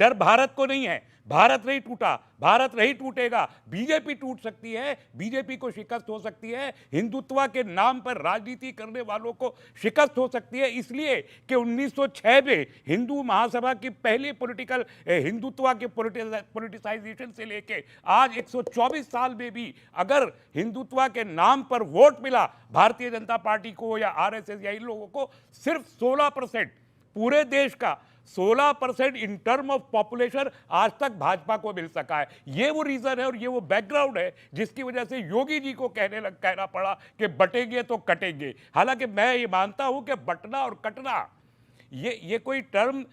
डर भारत को नहीं है। भारत नहीं टूटा, भारत नहीं टूटेगा। बीजेपी टूट सकती है, बीजेपी को शिकस्त हो सकती है, हिंदुत्व के नाम पर राजनीति करने वालों को शिकस्त हो सकती है, इसलिए कि 1906 में हिंदू महासभा की पहली पॉलिटिकल हिंदुत्व के पॉलिटिसाइजेशन से लेके आज 124 साल में भी अगर हिंदुत्व के नाम पर वोट मिला भारतीय जनता पार्टी को या आरएसएस या इन लोगों को, सिर्फ 16% पूरे देश का 16% इन टर्म ऑफ पॉपुलेशन आज तक भाजपा को मिल सका है। ये वो रीजन है और ये वो बैकग्राउंड है जिसकी वजह से योगी जी को कहना पड़ा कि बटेंगे तो कटेंगे। हालांकि मैं ये मानता हूं कि बटना और कटना ये कोई टर्म,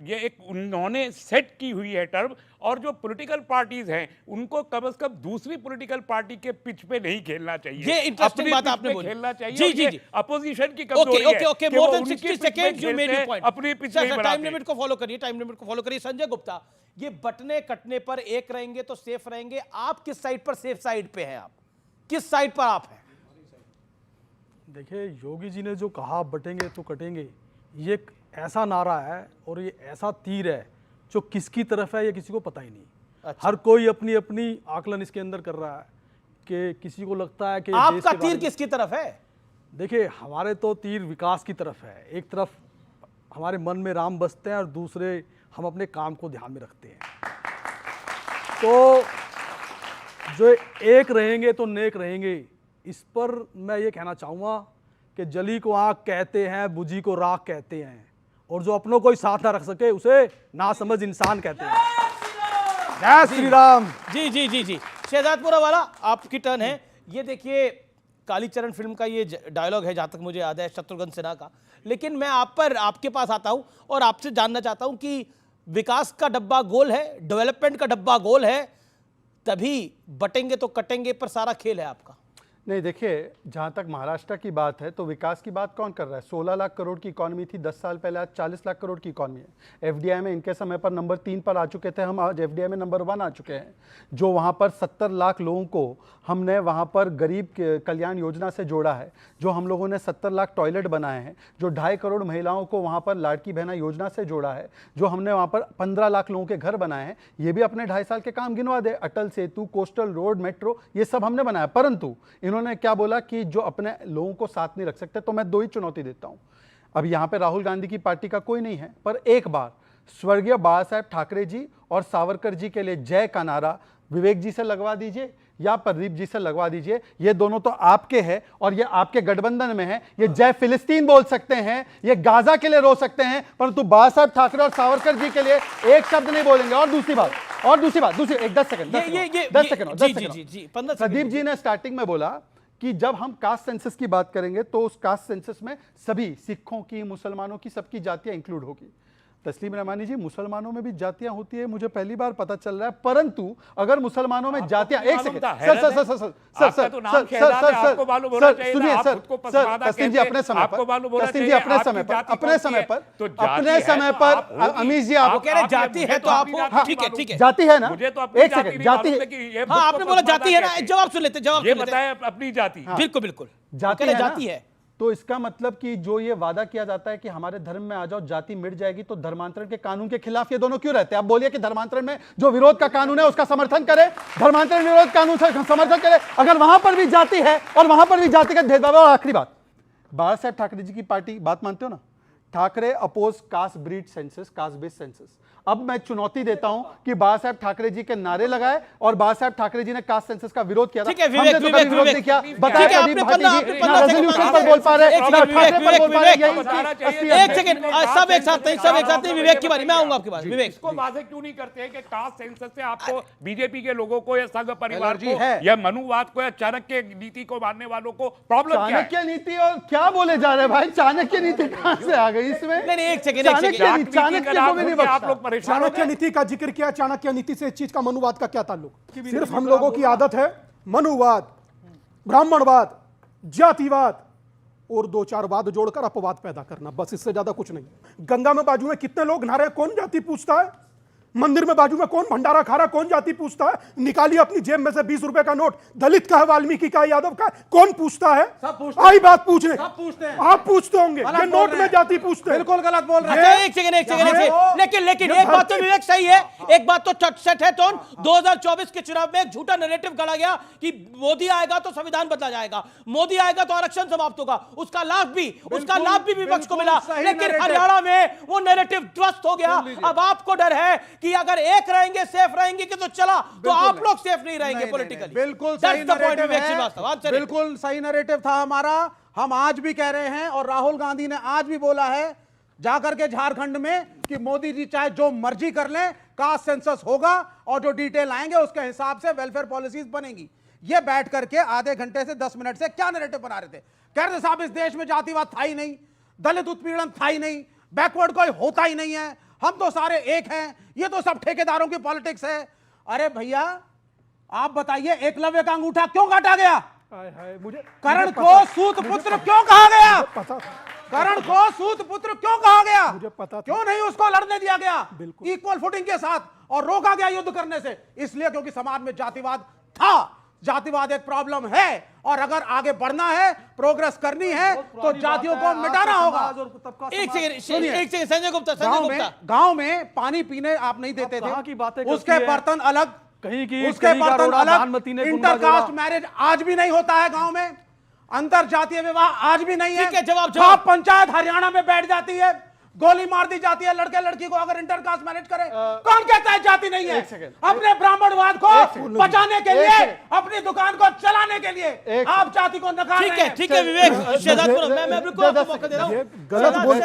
ये एक उन्होंने सेट की हुई है टर्म, और जो पॉलिटिकल पार्टीज हैं उनको कम से कम दूसरी पॉलिटिकल पार्टी के पिच पे नहीं खेलना चाहिए। ये इंटरेस्टिंग बात आपने बोली। खेलना चाहिए। जी जी जी, अपोजिशन की कमजोरी है। Okay, more than 60 second you made your point. अपनी पिच नहीं बनाते। टाइम लिमिट को फॉलो करिए, टाइम लिमिट को फॉलो करिए। संजय गुप्ता, ये बटने कटने पर एक रहेंगे तो सेफ रहेंगे, आप किस साइड पर सेफ साइड पे हैं? आप किस साइड पर आप हैं? देखिए, योगी जी ने जो कहा बटेंगे तो कटेंगे, ये एक ऐसा नारा है और ये ऐसा तीर है जो किसकी तरफ है ये किसी को पता ही नहीं। अच्छा। हर कोई अपनी अपनी आकलन इसके अंदर कर रहा है कि किसी को लगता है कि आपका तीर किसकी तरफ है? देखिए, हमारे तो तीर विकास की तरफ है। एक तरफ हमारे मन में राम बसते हैं और दूसरे हम अपने काम को ध्यान में रखते हैं। तो जो एक रहेंगे तो नेक रहेंगे, इस पर मैं ये कहना चाहूँगा कि जली को आग कहते हैं, बुझी को राख कहते हैं, और जो अपनों को ही साथ ना रख सके उसे नासमझ इंसान कहते हैं। जय श्री राम। जी जी जी जी, शहजादपुरा वाला आपकी टर्न है। ये देखिए, कालीचरण फिल्म का ये डायलॉग है, जहां तक मुझे याद है, शत्रुघ्न सिन्हा का। लेकिन मैं आपके पास आता हूं और आपसे जानना चाहता हूं कि विकास का डब्बा गोल है, डेवलपमेंट का डब्बा गोल है, तभी बटेंगे तो कटेंगे पर सारा खेल है आपका। नहीं, देखिए, जहाँ तक महाराष्ट्र की बात है तो विकास की बात कौन कर रहा है? 16 लाख करोड़ की इकॉनमी थी 10 साल पहले, आज 40 लाख करोड़ की इकॉनमी है। एफडीआई में इनके समय पर नंबर 3 पर आ चुके थे, हम आज एफडीआई में नंबर 1 आ चुके हैं। जो वहाँ पर 70 लाख लोगों को हमने वहाँ पर गरीब कल्याण योजना से जोड़ा है, जो हम लोगों ने 70 लाख टॉयलेट बनाए हैं, जो 2.5 करोड़ महिलाओं को वहाँ पर लाड़की बहना योजना से जोड़ा है, जो हमने वहाँ पर 15 लाख लोगों के घर बनाए हैं। ये भी अपने 2.5 साल के काम गिनवा दे। Atal Setu, coastal road, metro, ये सब हमने बनाया। परंतु इन्होंने क्या बोला कि जो अपने लोगों को साथ नहीं रख सकते। तो मैं 2 ही चुनौती देता हूं। अब यहां पे राहुल गांधी की पार्टी का कोई नहीं है, पर एक बार स्वर्गीय बाला साहेब ठाकरे जी और सावरकर जी के लिए जय का नारा विवेक जी से लगवा दीजिए या प्रदीप जी से लगवा दीजिए। ये दोनों तो आपके हैं और ये आपके गठबंधन में है। ये जय फिलिस्तीन बोल सकते हैं, ये गाजा के लिए रो सकते हैं, परंतु बाला साहेब ठाकरे और सावरकर जी के लिए एक शब्द नहीं बोलेंगे। और दूसरी बात, एक 10 सेकंड प्रदीप जी ने स्टार्टिंग में बोला कि जब हम कास्ट सेंसस की बात करेंगे तो उस कास्ट सेंसस में सभी सिखों की, मुसलमानों की, सबकी जातियां इंक्लूड होगी। तस्लीम रहमानी जी, मुसलमानों में भी जातियां होती है, मुझे पहली बार पता चल रहा है। परंतु अगर मुसलमानों में जातियां, एक सेकंड सर, सुनिए सर, तस्लीम जी अपने समय पर अमीश जी आप कह रहे जाति है तो आप, ठीक है ठीक है, जाति है ना, मुझे तो एक सेकंड, जाति है। हाँ, आपने बोला जाति है ना, जवाब सुन लेते, जवाब ये बताया अपनी जाति। बिल्कुल बिल्कुल, जाति है। तो इसका मतलब कि जो ये वादा किया जाता है कि हमारे धर्म में आ जाओ, जाति मिट जाएगी, तो धर्मांतरण के कानून के खिलाफ ये दोनों क्यों रहते हैं? आप बोलिए कि धर्मांतरण में जो विरोध का कानून है उसका समर्थन करे, धर्मांतरण विरोध कानून से समर्थन करे, अगर वहां पर भी जाति है और वहां पर भी जाति का भेदभाव। और आखिरी बात, बाला साहेब ठाकरे जी की पार्टी, बात मानते हो ना, Thackeray oppose caste breed census, caste based census. अब मैं चुनौती देता हूं कि बाला साहेब ठाकरे जी के नारे लगाए और बाला साहेब ठाकरे जी ने कास्ट सेंसस का विरोध किया था। हमने तो कभी विरोध नहीं किया। बताया प्रदीप भाटी जी ना रेजोल्यूशन पर बोल पा रहे, ना ठाकरे पर बोल पा रहे। एक सेकंड, सब एक साथ नहीं, विवेक की बारी, मैं आऊंगा आपके पास। विवेक, इसको वादे क्यों नहीं करते हैं कि कास्ट सेंसस से आपको बीजेपी के लोगों को या संघ परिवार को या मनुवाद को या चाणक्य नीति को मानने वालों को प्रॉब्लम क्या है? चाणक्य नीति और क्या बोले जा रहे हैं भाई? चाणक्य नीति कहां से आ गई इसमें? नहीं, एक सेकंड, चाणक्य को भी नहीं बख्शा। आप लोग परेशान। चाणक्य नीति का जिक्र किया, चाणक्य नीति से इस चीज का मनुवाद का क्या ताल्लुक? सिर्फ हम लोगों की आदत है मनुवाद, ब्राह्मणवाद, जातिवाद और 2-4 वाद जोड़कर अपवाद पैदा करना, बस, इससे ज्यादा कुछ नहीं। गंगा में बाजू में कितने लोग नहा रहे हैं, कौन जाति पूछता है? मंदिर में बाजू में कौन भंडारा खा रहा, कौन जाति पूछता है? निकालिए अपनी जेब में से 20 रुपए का नोट, दलित का है, वाल्मीकि का है, यादव का है, कौन पूछता है? सब पूछते हैं। आई बात पूछने, सब पूछते हैं। आप पूछते होंगे, गलत ये बोल नोट रहे में हैं। जाति पूछते हैं। बिल्कुल गलत बोल रहे अच्छा, हैं। एक सेकंड लेकिन एक बात तो विवेक सही है, एक बात तो सेट है टोन, 2024 के चुनाव में एक झूठा नैरेटिव गढ़ा गया कि मोदी आएगा तो संविधान बदला जाएगा, मोदी आएगा तो आरक्षण समाप्त होगा। उसका लाभ भी विपक्ष को मिला, सही लेकिन narrative। हरियाणा में वो नैरेटिव ध्वस्त हो गया। अब आपको डर है कि अगर एक रहेंगे सेफ रहेंगे कि तो चला तो आप लोग सेफ नहीं रहेंगे पॉलिटिकली। बिल्कुल सही नैरेटिव है, बिल्कुल बिल्कुल सही नैरेटिव था हमारा। हम आज भी कह रहे हैं और राहुल गांधी ने आज भी बोला है जाकर के झारखंड में कि मोदी जी चाहे जो मर्जी कर लें, कास्ट सेंसस होगा और जो डिटेल आएंगे उसके हिसाब से वेलफेयर पॉलिसीज बनेंगी। ये बैठ करके आधे घंटे से 10 मिनट से क्या नैरेटिव बना रहे थे? कह रहे थे साहब इस देश में जातिवाद था ही नहीं, दलित उत्पीड़न था ही नहीं, बैकवर्ड कोई होता ही नहीं है, हम तो सारे एक हैं, ये तो सब ठेकेदारों की पॉलिटिक्स है। अरे भैया आप बताइए, एकलव्य का अंगूठा क्यों काटा गया? मुझे कर्ण को सूत पुत्र क्यों कहा गया? पता, कर्ण को सूत पुत्र क्यों कहा गया? मुझे पता था। क्यों नहीं उसको लड़ने दिया गया बिल्कुल। इक्वल फुटिंग के साथ और रोका गया युद्ध करने से? इसलिए क्योंकि समाज में जातिवाद था, जातिवाद एक प्रॉब्लम है और अगर आगे बढ़ना है, प्रोग्रेस करनी है तो जातियों को मिटाना होगा। एक सेकंड संजय गुप्ता, गांव में पानी पीने आप नहीं देते कहाँ की बातें थे, करती उसके है? बर्तन अलग, कहीं की उसके कहीं का बर्तन रोड़ा, अलग, प्रधानमंत्री ने गुंडा इंटरकास्ट जोड़ा। मैरिज आज भी नहीं होता है गांव में, अंतर जातीय विवाह आज भी नहीं है। ठीक है, जवाब। खाप पंचायत हरियाणा में बैठ जाती है, गोली मार दी जाती है लड़के लड़की को अगर इंटरकास्ट मैरिज करे। कौन कहता है जाति नहीं है? अपने ब्राह्मणवाद को बचाने के लिए, अपनी दुकान को चलाने के लिए आप जाति को नकार रहे हैं। ठीक है विवेक शहजादपुर, मैं बिल्कुल आपको मौका दे रहा हूं। गलत बोल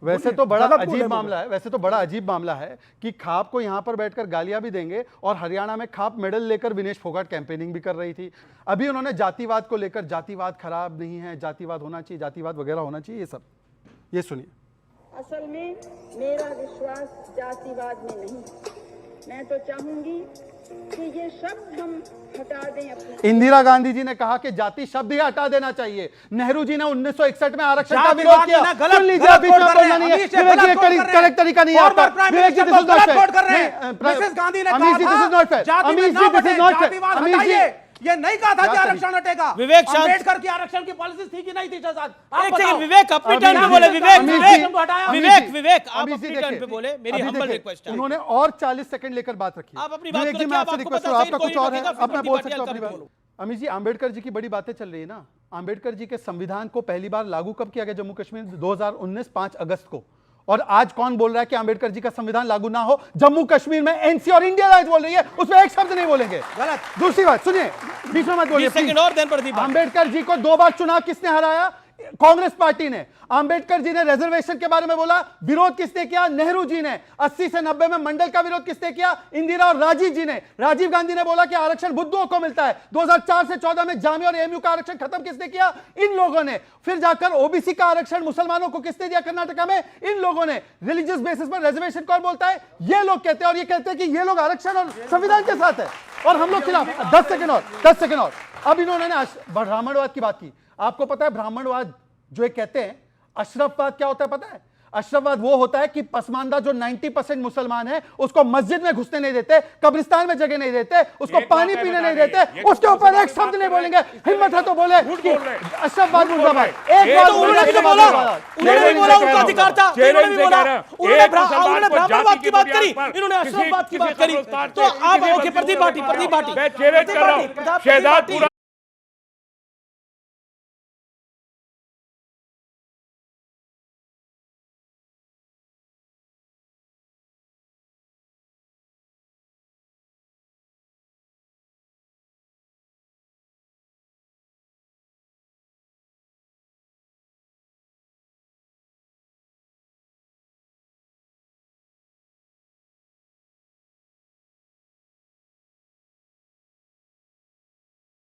वैसे तो बड़ा अजीब मामला है, वैसे तो बड़ा अजीब मामला है कि खाप को यहाँ पर बैठकर गालियां भी देंगे और हरियाणा में खाप मेडल लेकर विनेश फोगाट कैंपेनिंग भी कर रही थी। अभी उन्होंने जातिवाद को लेकर, जातिवाद खराब नहीं है, जातिवाद होना चाहिए, जातिवाद वगैरह होना चाहिए, ये सब, ये सुनिए। असल में मेरा विश्वास जातिवाद में नहीं, मैं तो चाहूंगी कि ये शब्द हम हटा दें अपने। इंदिरा गांधी जी ने कहा कि जाति शब्द ही हटा देना चाहिए। नेहरू जी ने 1961 में आरक्षण का जातिवाद विरोध किया। में गलत- सुन लीजिए, गलत अभी कोट जो कर रहे बोलना नहीं है, हैं। विवेक जी, गलत कोट कर रहे हैं। करेक्ट तरीका नहीं है फॉर्मर आपका। Prime Vivek ji, minister this is को not गलत fair. कोट कर रहे हैं। नहीं, मिसेस गांधी ने अमीश कहा जी, this is था not fair. जाति में अमीश ना जी, this is बटे, not fair. जातिवाद अमीश जी, हटाइए। ये नहीं कहा था कि क्या आरक्षण हटेगा। विवेक शांत। अम्बेडकर की आरक्षण की पॉलिसी थी कि नहीं थी शहजाद? आप एक बताओ। सेकंड विवेक अपनी अमीश टर्न पे जी, बोले। विवेक अमीश विवेक जी, विवेक विवेक आप अमीश जी, अपनी टर्न देखिए, पे बोले, मेरी अभी हम्बल देखिए, रिक्वेस्ट है। उन्होंने और 40 सेकंड लेकर बात रखी। आप अपनी बात विवेक को जी, रखिए, मैं अब आपसे आपको रिक्वेस्ट पता करूं, है, आपका कोई कुछ और है, रखेगा, अब मैं फिर बोल पार्टी सकता हूं अपनी हल्का बात। बोलो। अमीश जी, अंबेडकर जी की बड़ी बातें चल रही है ना। अंबेडकर जी के संविधान को पहली बार लागू कब किया गया जम्मू कश्मीर? 2019 5 अगस्त को। और आज कौन बोल रहा है कि अंबेडकर जी का संविधान लागू ना हो? जम्मू कश्मीर में एनसी और इंडिया राइट बोल रही है, उसमें एक शब्द नहीं बोलेंगे। गलत। दूसरी बात सुनिए, बीच में मत बोलिए 20 सेकंड please। और देन प्रदीप। अंबेडकर जी को 2 बार चुनाव किसने हराया? कांग्रेस पार्टी ने। अंबेडकर जी ने रिजर्वेशन के बारे में बोला, विरोध किसने किया? नेहरू जी ने। 80 से 90 में मंडल का विरोध किसने किया? इंदिरा और राजीव जी ने। राजीव गांधी ने बोला कि आरक्षण बुद्धुओं को मिलता है। 2004 से 14 में जामिया और एमयू का आरक्षण खत्म किसने किया? इन लोगों ने। फिर जाकर ओबीसी का आरक्षण मुसलमानों को किसने दिया कर्नाटका में? इन लोगों ने। रिलीजियस बेसिस पर रिजर्वेशन कौन बोलता है? ये लोग कहते हैं, और ये कहते हैं कि ये लोग आरक्षण और संविधान के साथ है और हम लोग खिलाफ। 10 सेकंड और। अब इन्होंने ब्राह्मणवाद की बात की। आपको पता है ब्राह्मणवाद जो ये कहते हैं, अशरफवाद क्या होता है पता है? अशरफवाद वो होता है कि पसमानदा जो 90% मुसलमान है उसको मस्जिद में घुसने नहीं देते, कब्रिस्तान में जगह नहीं देते, उसको एक पानी बात है, पीने बता नहीं दें, देते, ये उसके ऊपर तो एक शब्द नहीं बात बोलेंगे। है। हिम्मत है तो बोले झूठ कि बोल रहे हैं। अशरफवाद झूठ बोल मुर्दाबाद। रहे हैं। एक ये बात तो बोलना उन्होंने कि भी बोला, मुर्दाबाद। उन्होंने भी बोला, उनका अधिकार था। उन्होंने भी बोला, उन्होंने ब्राह्मणवाद की बात करी, इन्होंने अशरफवाद की बात करी। तो आप ओके, प्रदीप भाटी मैं चैलेंज कर रहा हूं, शहजादपुर